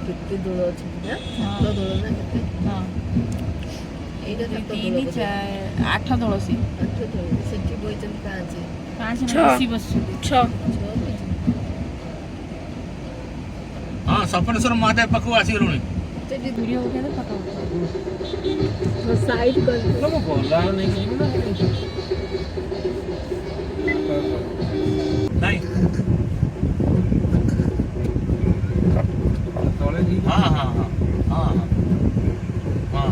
କେତେ ଦୋଳ ଅଛି ନା ସାତ ଦୋଳ ନା କେତେ? ହଁ ଏଇଟା ସାତ ଦୋଳ 3 4 8 ଦୋଳ ସି 8 ଦୋଳ ସେଠି ବଇଛନ୍ତି 5 ବେଶୀ ବସୁଛନ୍ତି 6 ହଁ ସପନେଶ୍ୱର ମହାଦେବ ପାଖକୁ ଆସିଗଲୁଣି। ସେଠି ଭିଡ଼ିଓ ଉଠେଇଲେ ଫଟୋ ଉଠେଇଲେ ସାଇଡ୍ କରି ମୁଁ ଗଲା ନେଇକି ଯିବି ନା ନାଇଁ ହଁ ହଁ ହଁ ହଁ ହଁ